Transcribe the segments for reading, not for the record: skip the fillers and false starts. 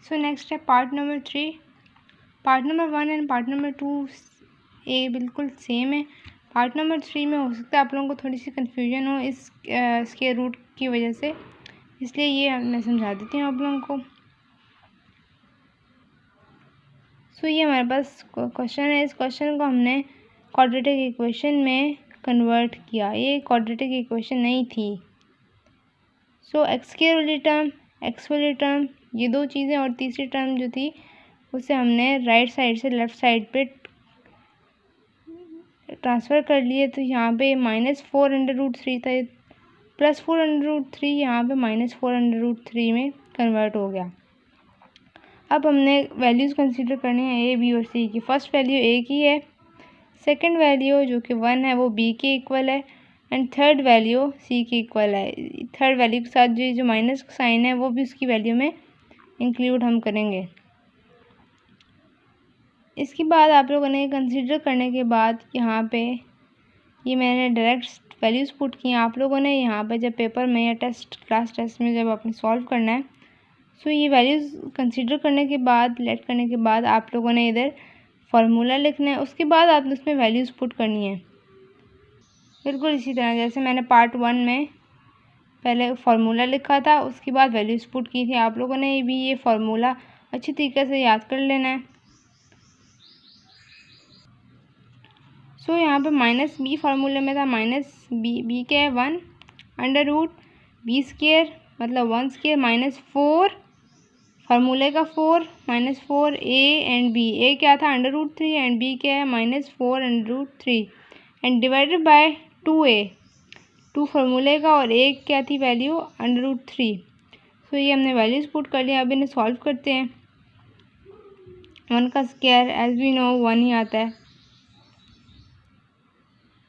So next है part number 3। Part number 1 and part number 2 ये बिल्कुल सेम है। पार्ट नंबर 3 में हो सकता है आप लोगों को थोड़ी सी कन्फ्यूजन हो इस स्क्वायर रूट की वजह से, इसलिए ये मैं समझा देती हूँ आप लोगों को। सो ये हमारे पास क्वेश्चन है। इस क्वेश्चन को हमने क्वाड्रेटिक इक्वेशन में कन्वर्ट किया। ये क्वाड्रेटिक इक्वेशन नहीं थी। सो एक्स स्क्वायर वाली टर्म, एक्स वाली टर्म, ये दो चीज़ें और तीसरी टर्म जो थी उसे हमने राइट साइड से लेफ़्ट साइड पे ट्रांसफ़र कर लिए। तो यहाँ पे -4√3 था, +4√3 यहाँ पे -4√3 में कन्वर्ट हो गया। अब हमने वैल्यूज़ कंसीडर करनी है ए, बी और सी की। फर्स्ट वैल्यू ए की है, सेकंड वैल्यू जो कि 1 है वो बी के इक्वल है, एंड थर्ड वैल्यू सी के इक्वल है। थर्ड वैल्यू के साथ जो माइनस का साइन है वो भी उसकी वैल्यू में इंक्लूड हम करेंगे। इसके बाद आप लोगों ने कंसीडर करने के बाद यहाँ पे ये मैंने डायरेक्ट वैल्यूज़ पुट की हैं। आप लोगों ने यहाँ पे जब पेपर में या क्लास टेस्ट में जब आपने सॉल्व करना है, सो ये वैल्यूज़ कंसीडर करने के बाद, लेट करने के बाद आप लोगों ने इधर फार्मूला लिखना है। उसके बाद आपने उसमें वैल्यूज़ पुट करनी है, बिल्कुल इसी तरह जैसे मैंने पार्ट 1 में पहले फार्मूला लिखा था, उसके बाद वैल्यूज़ पुट की थी। आप लोगों ने भी ये फार्मूला अच्छी तरीके से याद कर लेना है। सो यहाँ पे -b फार्मूले में था, -b क्या है 1 अंडर रूट b स्क्वायर मतलब 1 स्क्वायर -4 फार्मूले का 4 -4 a एंड b। a क्या था √3 एंड b क्या है -4√3 एंड डिवाइडेड बाय 2a, 2 फार्मूले का और a क्या थी वैल्यू √3। सो ये हमने वैल्यूज़ पुट कर लिया। अब इन्हें सॉल्व करते हैं। 1 का स्क्वायर एज वी नो 1 ही आता है।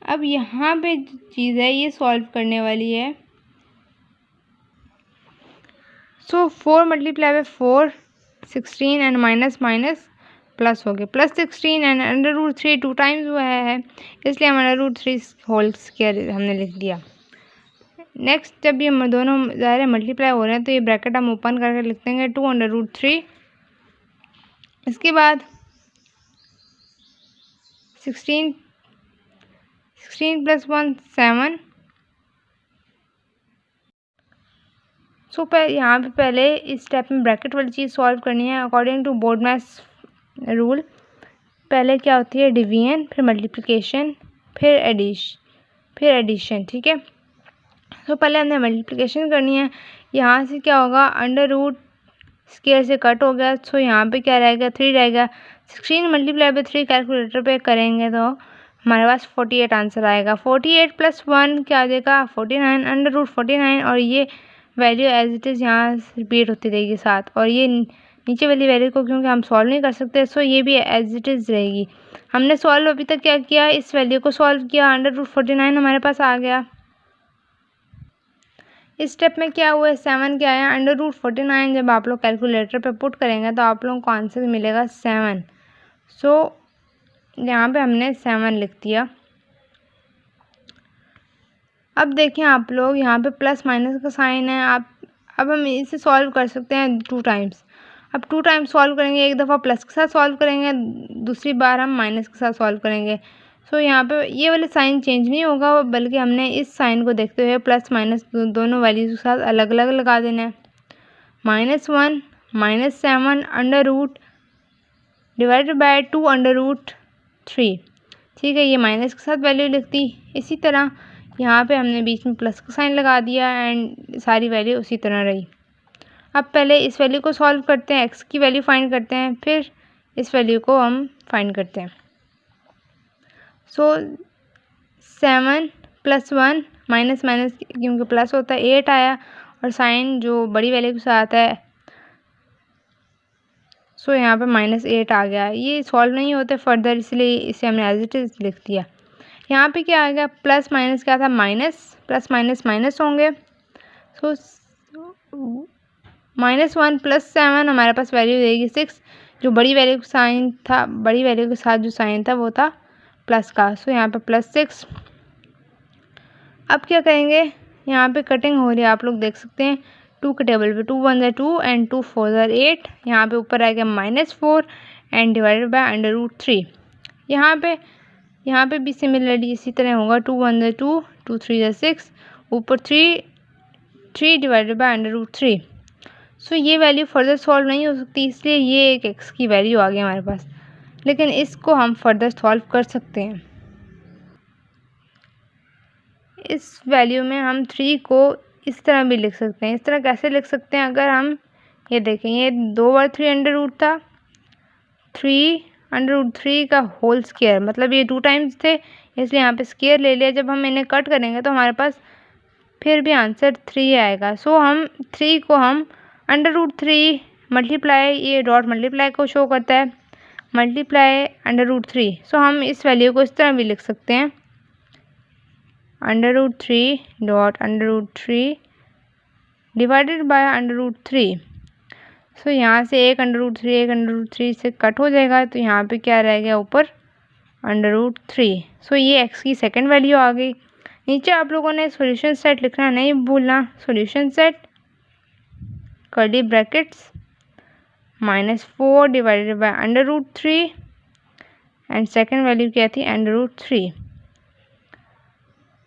अब यहाँ पे चीज़ है ये सॉल्व करने वाली है। सो 4 multiply by 4 16 and minus plus हो गए, +16 एंड √3 2 टाइम्स हुआ है, इसलिए हम √3 होल स्क्वायर हमने लिख दिया। नेक्स्ट जब ये दोनों ज़ाहिर मल्टीप्लाई हो रहे हैं तो ये ब्रैकेट हम ओपन करके लिख देंगे 2 √3। इसके बाद 16 + 1 7। सो यहाँ पे पहले इस स्टेप में ब्रैकेट वाली चीज़ सॉल्व करनी है according to board maths rule. पहले क्या होती है डिवीजन, फिर मल्टीप्लिकेशन, फिर एडिशन, ठीक है। तो पहले हमने मल्टीप्लिकेशन करनी है। यहाँ से क्या होगा √ स्क्वायर से कट हो गया, सो यहाँ पे क्या रहेगा 3 रहेगा। 16 मल्टीप्लाई बाय 3 कैलकुलेटर पे करेंगे तो हमारे पास 48 आंसर आएगा। 48 + 1 क्या आ जाएगा 49 √49, और ये वैल्यू एज इट इज़ यहाँ रिपीट होती रहेगी साथ, और ये नीचे वाली वैल्यू को क्योंकि हम सॉल्व नहीं कर सकते सो ये भी एज इट इज़ रहेगी। हमने सॉल्व अभी तक क्या किया, इस वैल्यू को सॉल्व किया, √49 हमारे पास आ गया। इस स्टेप में क्या हुआ 7 क्या आया √49। जब आप लोग कैलकुलेटर पे पुट करेंगे तो आप लोगों को आंसर मिलेगा 7। सो यहाँ पे हमने 7 लिख दिया। अब देखें आप लोग यहाँ पे प्लस माइनस का साइन है। अब हम इसे सॉल्व कर सकते हैं 2 टाइम्स। अब 2 टाइम्स सॉल्व करेंगे, एक दफ़ा प्लस के साथ सॉल्व करेंगे, दूसरी बार हम माइनस के साथ सॉल्व करेंगे। सो यहाँ पे ये वाले साइन चेंज नहीं होगा, बल्कि हमने इस साइन को देखते हुए प्लस माइनस दोनों वैल्यूज़ के साथ अलग अलग लगा देना है। -1 -7 अंडर रूट डिवाइडेड बाय 2 √3, ठीक है। ये माइनस के साथ वैल्यू लिख दी। इसी तरह यहाँ पे हमने बीच में प्लस का साइन लगा दिया एंड सारी वैल्यू उसी तरह रही। अब पहले इस वैल्यू को सॉल्व करते हैं, एक्स की वैल्यू फाइंड करते हैं, फिर इस वैल्यू को हम फाइंड करते हैं। सो 7 + 1 माइनस क्योंकि प्लस होता है 8 आया, और साइन जो बड़ी वैल्यू के साथ है सो यहाँ पे -8 आ गया। ये सॉल्व नहीं होते फर्दर, इसलिए इसे हमने एज इट इज़ लिख दिया। यहाँ पे क्या आ गया प्लस माइनस क्या था माइनस, प्लस माइनस माइनस होंगे। सो -1 + 7 हमारे पास वैल्यू देगी 6। जो बड़ी वैल्यू का साइन था, बड़ी वैल्यू के साथ जो साइन था वो था प्लस का। सो यहाँ पे +6। अब क्या करेंगे, यहाँ पे कटिंग हो रही है, आप लोग देख सकते हैं 2 के टेबल पे 2 1 ज़ा 2 एंड 2 4 ज़ा 8। यहाँ पे ऊपर आ गया -4 एंड डिवाइडेड बाय √3। यहाँ पे भी सिमिलरली इसी तरह होगा। 2 1 ज़ा 2, 2 3 ज़ा 6, ऊपर 3 डिवाइडेड बाय √3। सो ये वैल्यू फर्दर सॉल्व नहीं हो सकती, इसलिए ये एक एक्स की वैल्यू आ गई हमारे पास। लेकिन इसको हम फर्दर सॉल्व कर सकते हैं। इस वैल्यू में हम 3 को इस तरह भी लिख सकते हैं। इस तरह कैसे लिख सकते हैं? अगर हम ये देखें, ये 2 बार 3 अंडर रूट था, 3 का होल स्क्वायर, मतलब ये 2 टाइम्स थे, इसलिए यहाँ पे स्क्वायर ले लिया। जब हम इन्हें कट करेंगे तो हमारे पास फिर भी आंसर 3 आएगा। सो हम 3 को हम √3 मल्टीप्लाई, ये डॉट मल्टीप्लाई को शो करता है, मल्टीप्लाई √3। सो हम इस वैल्यू को इस तरह भी लिख सकते हैं, √3 डॉट √3 डिवाइडेड बाय √3। सो यहाँ से एक √3 से कट हो जाएगा, तो यहाँ पे क्या रह गया ऊपर √3। सो ये एक्स की सेकंड वैल्यू आ गई। नीचे आप लोगों ने सॉल्यूशन सेट लिखना नहीं भूलना। Solution set curly brackets -4 divided by √3 and second value क्या थी √3।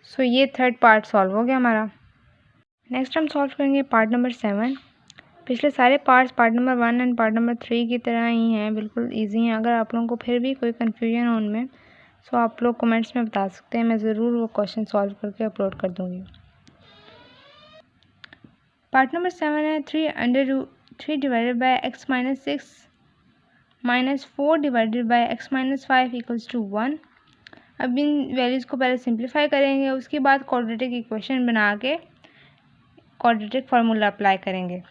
सो ये थर्ड पार्ट सॉल्व हो गया हमारा। नेक्स्ट हम सॉल्व करेंगे पार्ट नंबर 7। पिछले सारे parts part number 1 and part number 3 की तरह ही हैं, बिल्कुल इजी हैं। अगर आप लोगों को फिर भी कोई कन्फ्यूजन हो उनमें, सो आप लोग कमेंट्स में बता सकते हैं, मैं ज़रूर वो क्वेश्चन सॉल्व करके अपलोड कर दूँगी। पार्ट नंबर 7 है 3 divided by x - 6 -4 divided by x - 5 = 1। अब इन वैल्यूज़ को पहले सिंप्लीफाई करेंगे, उसके बाद क्वाड्रेटिक इक्वेशन बना के क्वाड्रेटिक फार्मूला अप्लाई करेंगे।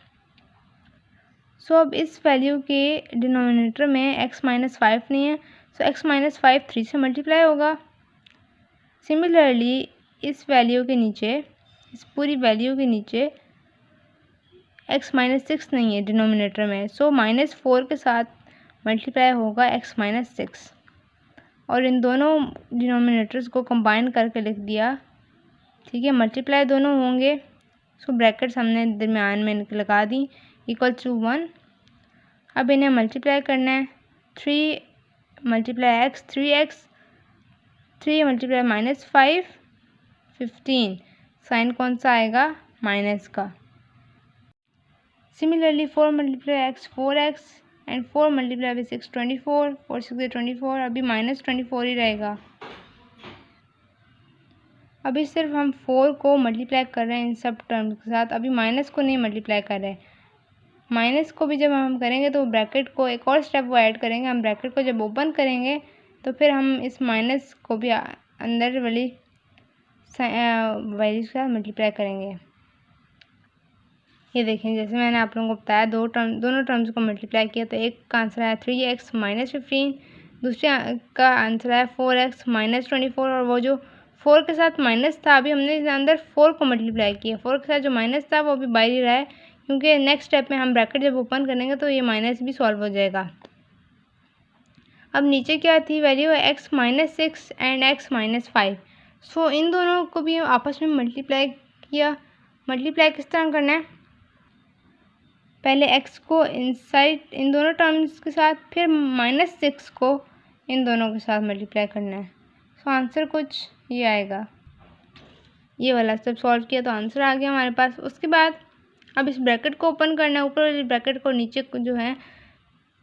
सो अब इस वैल्यू के डिनोमिनेटर में x - 5 नहीं है, सो x - 5 3 से मल्टीप्लाई होगा। सिमिलरली इस वैल्यू के नीचे, इस पूरी वैल्यू के नीचे x - 6 नहीं है डिनोमिनेटर में, सो -4 के साथ मल्टीप्लाई होगा x - 6। और इन दोनों डिनोमिनेटर्स को कंबाइन करके लिख दिया, ठीक है, मल्टीप्लाई दोनों होंगे। सो ब्रैकेट्स हमने दरमियान में लगा दी, =1। अब इन्हें मल्टीप्लाई करना है, 3 × x 3x, 3 × -5 15। साइन कौन सा आएगा? माइनस का। सिमिलरली 4 × x 4x एंड 4 × 6 24, 4 6 24, अभी -24 ही रहेगा। अभी सिर्फ हम 4 को मल्टीप्लाई कर रहे हैं इन सब टर्म्स के साथ, अभी माइनस को नहीं मल्टीप्लाई कर रहे हैं। माइनस को भी जब हम करेंगे तो ब्रैकेट को एक और स्टेप वो ऐड करेंगे। हम ब्रैकेट को जब ओपन करेंगे तो फिर हम इस माइनस को भी अंदर वाली वैल्यू के साथ मल्टीप्लाई करेंगे। ये देखें, जैसे मैंने आप लोगों को बताया, दोनों टर्म्स को मल्टीप्लाई किया तो एक का आंसर आया 3x - 15, दूसरे का आंसर आया 4x - 24। और वो जो 4 के साथ माइनस था, अभी हमने इसके अंदर 4 को मल्टीप्लाई किया, 4 के साथ जो माइनस था वो अभी बाहर ही रहा है, क्योंकि नेक्स्ट स्टेप में हम ब्रैकेट जब ओपन करेंगे तो ये माइनस भी सॉल्व हो जाएगा। अब नीचे क्या थी वैल्यू? x - 6 and x - 5। सो इन दोनों को भी आपस में मल्टीप्लाई किया। मल्टीप्लाई किस तरह करना है? पहले x को इनसाइड इन दोनों टर्म्स के साथ, फिर -6 को इन दोनों के साथ मल्टीप्लाई करना है। सो आंसर कुछ ये आएगा। ये वाला सब सॉल्व किया तो आंसर आ गया हमारे पास। उसके बाद अब इस ब्रैकेट को ओपन करना है, ऊपर वाली ब्रैकेट को नीचे को जो है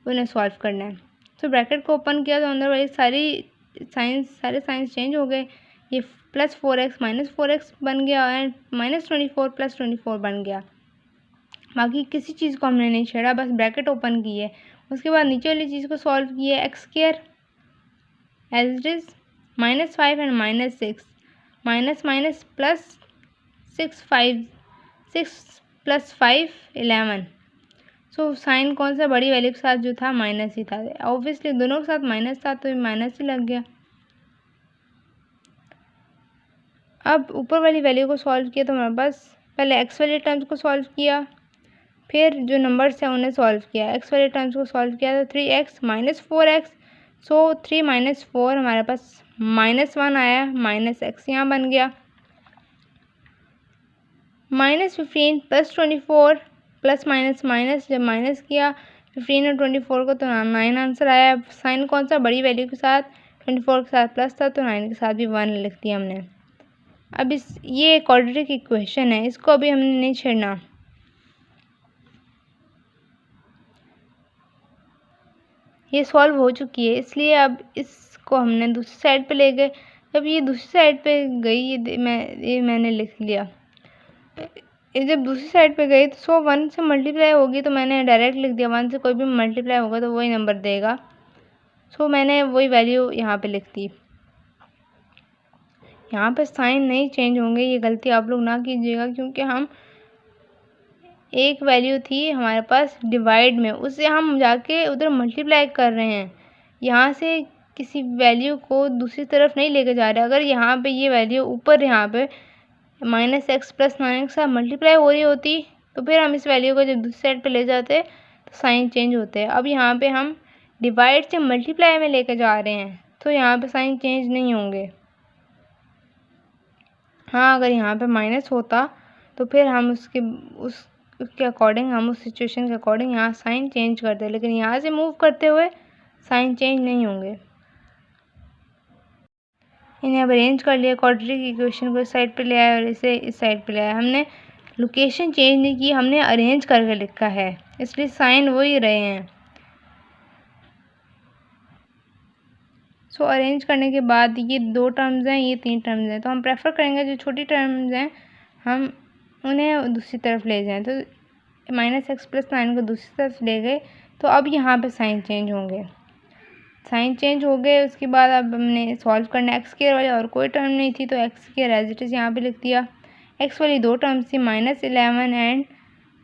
उन्हें सॉल्व करना है। तो ब्रैकेट को ओपन किया तो अंदर वाली सारे साइंस चेंज हो गए। ये +4x - 4x बन गया एंड -24 + 24 बन गया। बाकी किसी चीज़ को हमने नहीं छेड़ा, बस ब्रैकेट ओपन की है। उसके बाद नीचे वाली चीज़ को सॉल्व किया, x² as it is -5 and -6, minus plus 6 + 5 11। So sign कौन सा? बड़ी वैल्यू के साथ जो था माइनस ही था, ऑब्वियसली दोनों के साथ माइनस था तो माइनस ही लग गया। अब ऊपर वाली वैल्यू को सॉल्व किया तो हमारे पास पहले x वाले टर्म्स को सॉल्व किया, फिर जो नंबर्स हैं उन्हें सॉल्व किया। x वाले टर्म्स को सॉल्व किया तो 3x - 4x, सो 3 - 4 हमारे पास -1 आया, -x यहाँ बन गया। -15 + 24 प्लस माइनस माइनस, जब माइनस किया 15 और 24 को तो 9 आंसर आया। साइन कौन सा, बड़ी वैल्यू के साथ, 24 के साथ प्लस था तो 9 के साथ भी 1 लिख दिया हमने। अब ये क्वाड्रेटिक इक्वेशन है, इसको अभी हमने नहीं छेड़ना। ये सॉल्व हो चुकी है, इसलिए अब इसको हमने दूसरी साइड पे ले गए। जब ये दूसरी साइड पे गई, ये मैंने लिख लिया। ये जब दूसरी साइड पे गई तो 1 से मल्टीप्लाई होगी, तो मैंने डायरेक्ट लिख दिया। 1 से कोई भी मल्टीप्लाई होगा तो वही नंबर देगा। मैंने वही वैल्यू यहाँ पे लिख दी। यहाँ पे साइन नहीं चेंज होंगे, ये गलती आप लोग ना कीजिएगा, क्योंकि हम एक वैल्यू थी हमारे पास डिवाइड में, उससे हम जाके उधर मल्टीप्लाई कर रहे हैं। यहाँ से किसी वैल्यू को दूसरी तरफ नहीं लेके जा रहे। अगर यहाँ पे ये वैल्यू ऊपर यहाँ पे -x + 9 के साथ मल्टीप्लाई हो रही होती तो फिर हम इस वैल्यू को जब दूसरी साइड पे ले जाते तो साइन चेंज होते हैं। अब यहाँ पे हम डिवाइड से मल्टीप्लाई में लेके जा रहे हैं, तो यहाँ पे साइन चेंज नहीं होंगे। हाँ, अगर यहाँ पे माइनस होता तो फिर हम उसके अकॉर्डिंग, हम उस सिचुएशन के अकॉर्डिंग यहाँ साइन चेंज करते हैं, लेकिन यहाँ से मूव करते हुए साइन चेंज नहीं होंगे। इन्हें अब अरेंज कर लिया, क्वाड्रेटिक इक्वेशन को इस साइड पे ले आया और इसे इस साइड पे ले आया। हमने लोकेशन चेंज नहीं की, हमने अरेंज करके लिखा है, इसलिए साइन वही रहे हैं। अरेंज करने के बाद ये 2 टर्म्स हैं, ये 3 टर्म्स हैं, तो हम प्रेफर करेंगे जो छोटी टर्म्स हैं हम उन्हें दूसरी तरफ ले जाएं। तो -x + 9 को दूसरी तरफ ले गए, तो अब यहाँ पे साइन चेंज होंगे। साइन चेंज हो गए, उसके बाद अब हमने सॉल्व करना है। x² वाली और कोई टर्म नहीं थी, तो x² एज इट इज़ यहाँ पे लिख दिया। x वाली 2 टर्म्स थी, -11 एंड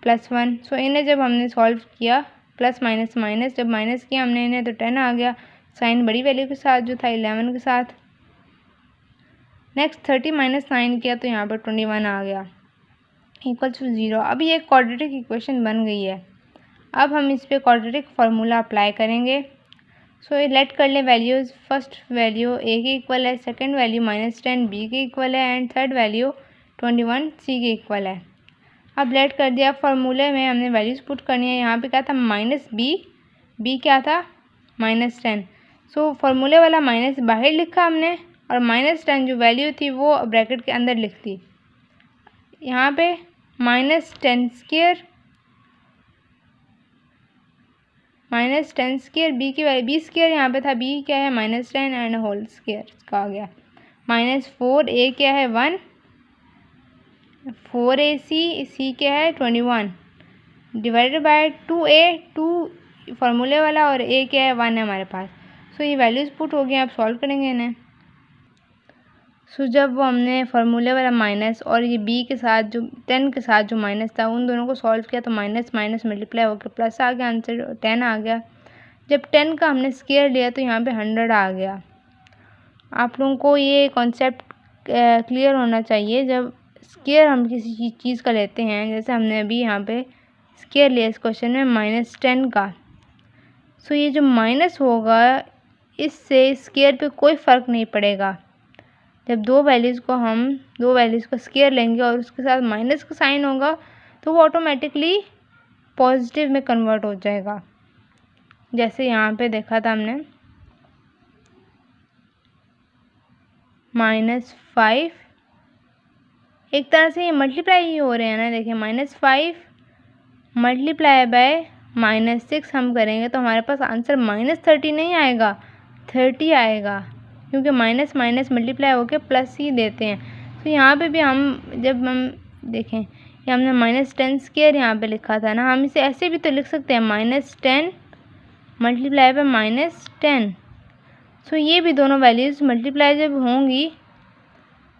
+1। इन्हें जब हमने सॉल्व किया, प्लस माइनस माइनस, जब माइनस किया हमने इन्हें तो 10 आ गया। साइन बड़ी वैल्यू के साथ जो था 11 के साथ। नेक्स्ट 30 - 9 किया तो यहाँ पर 21 आ गया, = 0। अब ये क्वाड्रेटिक इक्वेशन बन गई है। अब हम इस पे क्वाड्रेटिक फार्मूला अप्लाई करेंगे। लेट कर ले वैल्यूज़। फर्स्ट वैल्यू a के इक्वल है, सेकंड वैल्यू -10 b के इक्वल है एंड थर्ड वैल्यू 21 c के इक्वल है। अब लेट कर दिया, फार्मूले में हमने वैल्यूज़ पुट करनी है। यहाँ पे क्या था -b क्या था -10। फार्मूले वाला माइनस बाहर लिखा हमने और -10 जो वैल्यू थी वो ब्रैकेट के अंदर लिख दी। यहाँ पे -10² b की वैल्यू, b² यहाँ पे था, b क्या है -10 एंड होल स्क्वायर का आ गया। -4 a क्या है 1, 4ac c क्या है 21 डिवाइडेड बाय 2a, 2 फार्मूले वाला और a क्या है 1 है हमारे पास। ये वैल्यूज़ पुट हो गई, आप सॉल्व करेंगे इन्हें। जब वो हमने फार्मूले वाला माइनस और ये b के साथ जो 10 के साथ जो माइनस था उन दोनों को सॉल्व किया तो माइनस माइनस मल्टीप्लाई होकर प्लस आ गया, आंसर 10 आ गया। जब 10 का हमने स्क्वायर लिया तो यहाँ पे 100 आ गया। आप लोगों को ये कॉन्सेप्ट क्लियर होना चाहिए। जब स्क्वायर हम किसी चीज़ का लेते हैं, जैसे हमने अभी यहाँ पे स्क्वायर लिया इस क्वेश्चन में -10 का, ये जो माइनस होगा इससे स्क्वायर पे कोई फ़र्क नहीं पड़ेगा। जब दो वैल्यूज़ का स्क्वायर लेंगे और उसके साथ माइनस का साइन होगा तो वो ऑटोमेटिकली पॉजिटिव में कन्वर्ट हो जाएगा। जैसे यहाँ पे देखा था हमने -5, एक तरह से ये मल्टीप्लाई ही हो रहे हैं ना। देखिए -5 मल्टीप्लाई बाय -6 हम करेंगे तो हमारे पास आंसर -30 नहीं आएगा, 30 आएगा, क्योंकि माइनस माइनस मल्टीप्लाई होकर प्लस ही देते हैं। यहाँ पे भी जब हम देखें, ये हमने -10² यहाँ पे लिखा था ना, हम इसे ऐसे भी तो लिख सकते हैं -10 मल्टीप्लाई बाय -10। ये भी दोनों वैल्यूज़ मल्टीप्लाई जब होंगी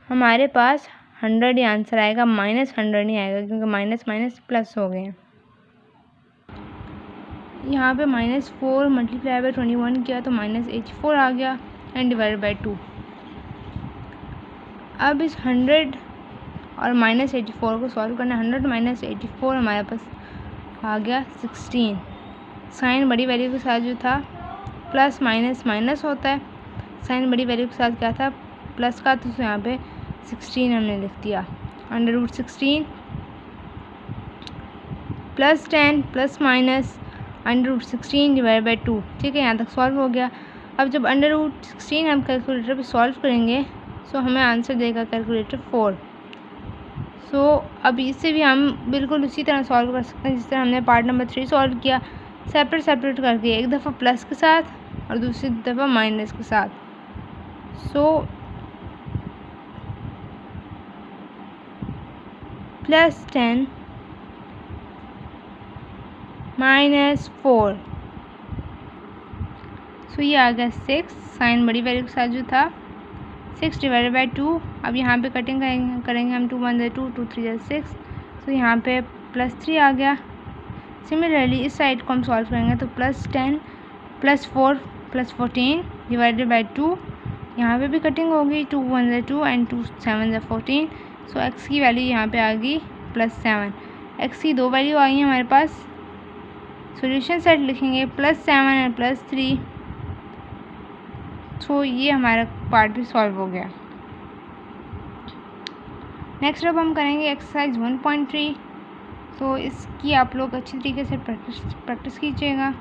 हमारे पास 100 ही आंसर आएगा, -100 नहीं आएगा, क्योंकि माइनस माइनस प्लस हो गए हैं। यहाँ पे -4 मल्टीप्लाई बाय 21 किया तो -84 आ गया एंड डिवाइडेड बाय 2। अब इस 100 और -84 को सॉल्व करना। 100 - 84 हमारे पास आ गया 16। साइन बड़ी वैल्यू के साथ जो था प्लस माइनस माइनस होता है, साइन बड़ी वैल्यू के साथ क्या था प्लस का, तो यहाँ पे 16 हमने लिख दिया। √16 +10 प्लस माइनस √16 डिवाइड बाई 2। ठीक है, यहाँ तक सॉल्व हो गया। अब जब √16 हम कैलकुलेटर पे सॉल्व करेंगे सो हमें आंसर देगा कैलकुलेटर 4। सो अब इससे भी हम बिल्कुल उसी तरह सॉल्व कर सकते हैं जिस तरह हमने पार्ट नंबर 3 सॉल्व किया, सेपरेट करके, एक दफ़ा प्लस के साथ और दूसरी दफ़ा माइनस के साथ। सो +10 -4, सो ये आ गया 6, साइन बड़ी वैल्यू के साथ जो था 6 डिवाइडेड बाई 2। अब यहाँ पे कटिंग करेंगे हम, 2 1 2, 2 3 6, तो यहाँ पे +3 आ गया। सिमिलरली इस साइड को हम सॉल्व करेंगे तो +10 +4 +14 डिवाइडेड बाई 2, यहाँ पे भी कटिंग होगी, 2 1 2 एंड 2 7 14। सो x की वैल्यू यहाँ पे आ गई +7। x की दो वैल्यू आई हैं हमारे पास। सॉल्यूशन सेट लिखेंगे +7 एंड +3। सो ये हमारा पार्ट भी सॉल्व हो गया। नेक्स्ट अब हम करेंगे एक्सरसाइज 1.3। तो इसकी आप लोग अच्छी तरीके से प्रैक्टिस कीजिएगा।